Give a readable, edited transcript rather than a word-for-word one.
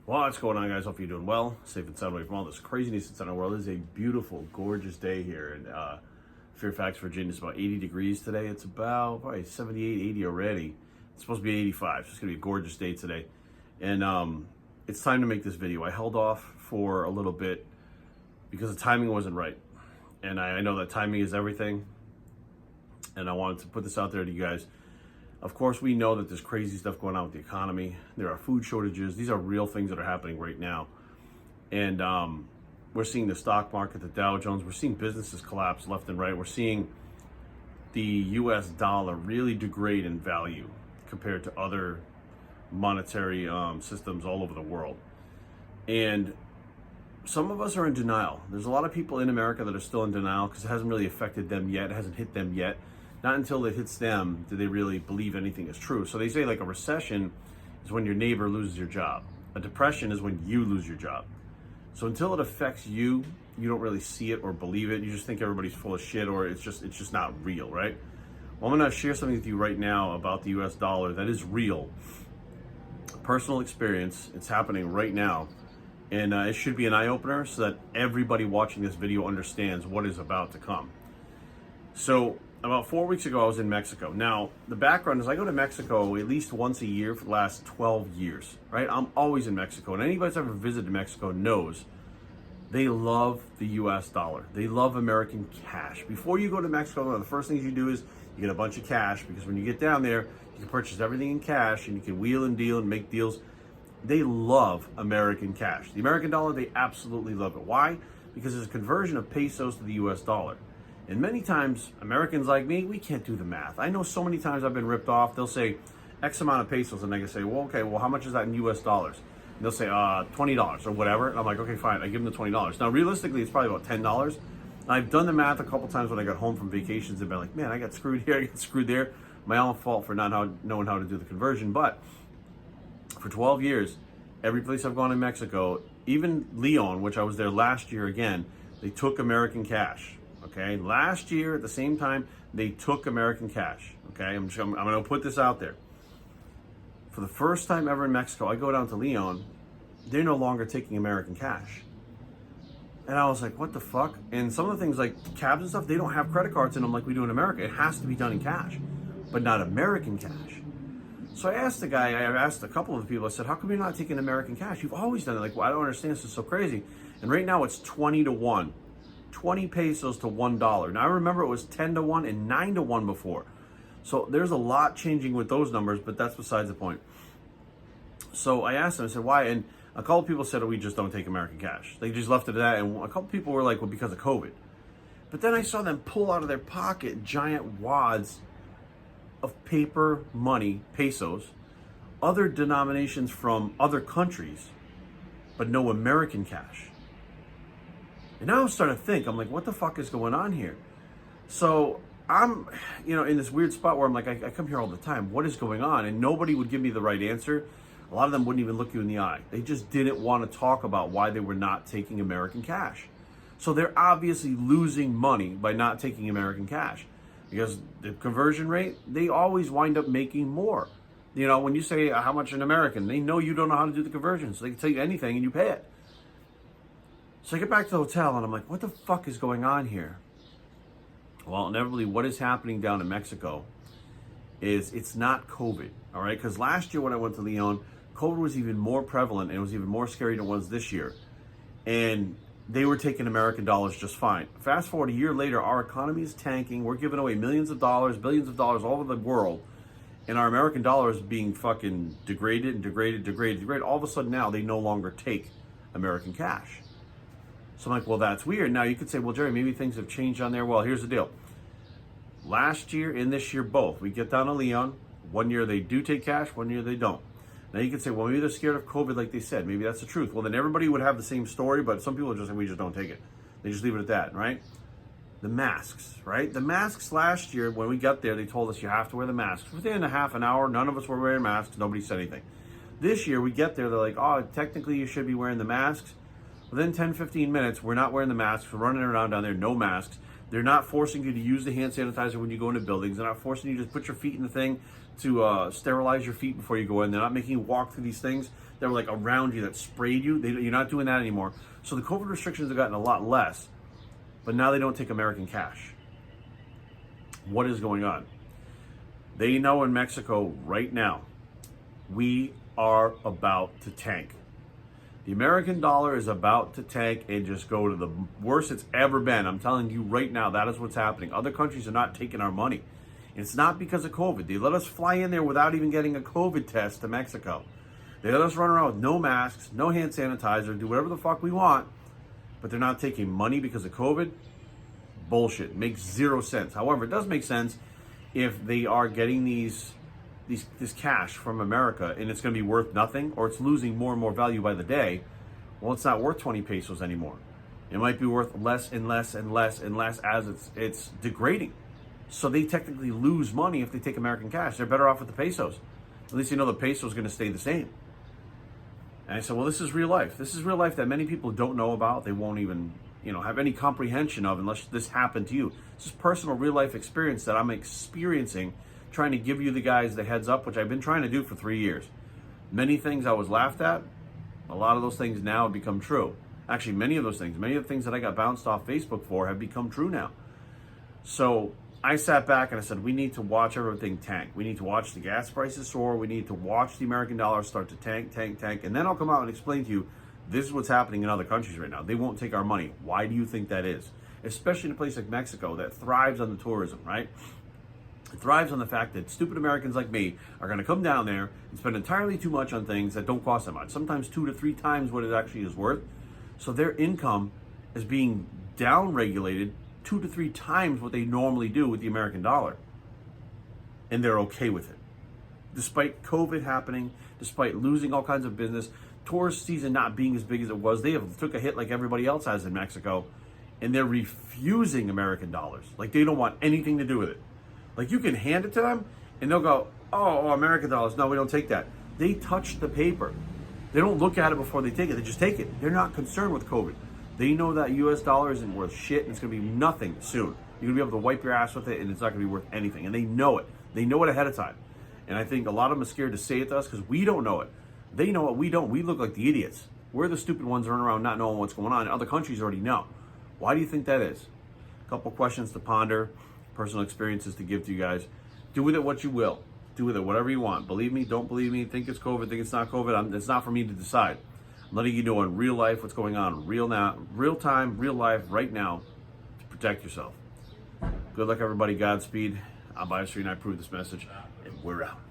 What's going on, guys? Hope you're doing well, safe and sound away from all this craziness that's in our world. It is a beautiful, gorgeous day here in Fairfax, Virginia. It's about 80 degrees today. It's about probably 78, 80 already. It's supposed to be 85, so it's going to be a gorgeous day today. And it's time to make this video. I held off for a little bit because the timing wasn't right. And I know that timing is everything. And I wanted to put this out there to you guys. Of course, we know that there's crazy stuff going on with the economy. There are food shortages. These are real things that are happening right now. And we're seeing the stock market, the Dow Jones. We're seeing businesses collapse left and right. We're seeing the US dollar really degrade in value compared to other monetary systems all over the world. And some of us are in denial. There's a lot of people in America that are still in denial because it hasn't really affected them yet. It hasn't hit them yet. Not until it hits them do they really believe anything is true. So they say like a recession is when your neighbor loses your job. A depression is when you lose your job. So until it affects you, you don't really see it or believe it. You just think everybody's full of shit or it's just not real, right? Well, I'm going to share something with you right now about the US dollar that is real. Personal experience. It's happening right now. And it should be an eye-opener so that everybody watching this video understands what is about to come. So about 4 weeks ago, I was in Mexico. Now, the background is I go to Mexico at least once a year for the last 12 years, right? I'm always in Mexico. And anybody that's ever visited Mexico knows they love the US dollar. They love American cash. Before you go to Mexico, one of the first things you do is you get a bunch of cash because when you get down there, you can purchase everything in cash and you can wheel and deal and make deals. They love American cash. The American dollar, they absolutely love it. Why? Because it's a conversion of pesos to the US dollar. And many times, Americans like me, we can't do the math. I know so many times I've been ripped off. They'll say X amount of pesos, and I can say, well, okay, well, how much is that in US dollars? And they'll say $20 or whatever. And I'm like, okay, fine, I give them the $20. Now, realistically, it's probably about $10. And I've done the math a couple times when I got home from vacations and been like, man, I got screwed here, I got screwed there. My own fault for not knowing how to do the conversion. But for 12 years, every place I've gone in Mexico, even Leon, which I was there last year again, they took American cash. Okay, last year at the same time, they took American cash. Okay, I'm going to put this out there. For the first time ever in Mexico, I go down to Leon, they're no longer taking American cash. And I was like, what the fuck? And some of the things like cabs and stuff, they don't have credit cards in them like we do in America. It has to be done in cash, but not American cash. So I asked the guy, I asked a couple of the people, I said, how come you're not taking American cash? You've always done it. Like, well, I don't understand, this is so crazy. And right now it's 20-1. 20 pesos to $1. Now I remember it was 10-1 and 9-1 before. So there's a lot changing with those numbers, but that's besides the point. So I asked them, I said, why? And a couple of people said, oh, we just don't take American cash. They just left it at that. And a couple of people were like, well, because of COVID. But then I saw them pull out of their pocket giant wads of paper money, pesos, other denominations from other countries, but no American cash. And now I'm starting to think, I'm like, what the fuck is going on here? So I'm, in this weird spot where I'm like, I come here all the time. What is going on? And nobody would give me the right answer. A lot of them wouldn't even look you in the eye. They just didn't want to talk about why they were not taking American cash. So they're obviously losing money by not taking American cash. Because the conversion rate, they always wind up making more. When you say how much an American, they know you don't know how to do the conversion. So they can tell you anything and you pay it. So I get back to the hotel and I'm like, what the fuck is going on here? Well, inevitably, what is happening down in Mexico is it's not COVID, all right? Because last year when I went to Leon, COVID was even more prevalent and it was even more scary than it was this year. And they were taking American dollars just fine. Fast forward a year later, our economy is tanking. We're giving away millions of dollars, billions of dollars all over the world. And our American dollar is being fucking degraded. All of a sudden now, they no longer take American cash. So I'm like, well, that's weird. Now you could say, well, Jerry, maybe things have changed on there. Well, here's the deal. Last year and this year both, we get down to Leon. 1 year they do take cash, 1 year they don't. Now you could say, well, maybe they're scared of COVID like they said. Maybe that's the truth. Well, then everybody would have the same story, but some people are just like, we just don't take it. They just leave it at that, right? The masks, right? The masks last year, when we got there, they told us you have to wear the masks. Within a half an hour, none of us were wearing masks. Nobody said anything. This year, we get there, they're like, oh, technically you should be wearing the masks. Within 10, 15 minutes, we're not wearing the masks. We're running around down there, no masks. They're not forcing you to use the hand sanitizer when you go into buildings. They're not forcing you to put your feet in the thing. to sterilize your feet before you go in. They're not making you walk through these things that were like around you that sprayed you. You're not doing that anymore. So the COVID restrictions have gotten a lot less, but now they don't take American cash. What is going on? They know in Mexico right now, we are about to tank. The American dollar is about to tank and just go to the worst it's ever been. I'm telling you right now, that is what's happening. Other countries are not taking our money. It's not because of COVID. They let us fly in there without even getting a COVID test to Mexico. They let us run around with no masks, no hand sanitizer, do whatever the fuck we want, but they're not taking money because of COVID. Bullshit. Makes zero sense. However, it does make sense if they are getting this cash from America and it's going to be worth nothing, or it's losing more and more value by the day. Well, it's not worth 20 pesos anymore. It might be worth less and less and less and less as it's degrading. So they technically lose money if they take American cash. They're better off with the pesos. At least you know the peso is going to stay the same. And I said, well, this is real life. This is real life that many people don't know about. They won't even, have any comprehension of unless this happened to you. This is personal real life experience that I'm experiencing, trying to give you the guys the heads up, which I've been trying to do for 3 years. Many things I was laughed at, a lot of those things now have become true. Actually, many of the things that I got bounced off Facebook for have become true now. So I sat back and I said, we need to watch everything tank. We need to watch the gas prices soar. We need to watch the American dollar start to tank. And then I'll come out and explain to you, this is what's happening in other countries right now. They won't take our money. Why do you think that is? Especially in a place like Mexico that thrives on the tourism, right? It thrives on the fact that stupid Americans like me are going to come down there and spend entirely too much on things that don't cost that much. Sometimes 2 to 3 times what it actually is worth. So their income is being down-regulated 2 to 3 times what they normally do with the American dollar. And they're okay with it. Despite COVID happening, despite losing all kinds of business, tourist season not being as big as it was, they have took a hit like everybody else has in Mexico, and they're refusing American dollars. Like they don't want anything to do with it. Like you can hand it to them, and they'll go, oh, American dollars, no, we don't take that. They touch the paper. They don't look at it before they take it. They just take it. They're not concerned with COVID. They know that US dollar isn't worth shit, and it's going to be nothing soon. You're going to be able to wipe your ass with it, and it's not going to be worth anything. And they know it. They know it ahead of time. And I think a lot of them are scared to say it to us because we don't know it. They know it. We don't. We look like the idiots. We're the stupid ones running around not knowing what's going on. Other countries already know. Why do you think that is? A couple questions to ponder, personal experiences to give to you guys. Do with it what you will. Do with it whatever you want. Believe me, don't believe me, think it's COVID, think it's not COVID. It's not for me to decide. I'm letting you know in real life what's going on real time, real life, right now, to protect yourself. Good luck, everybody. Godspeed. I'm Biosphene, and I approve this message, and we're out.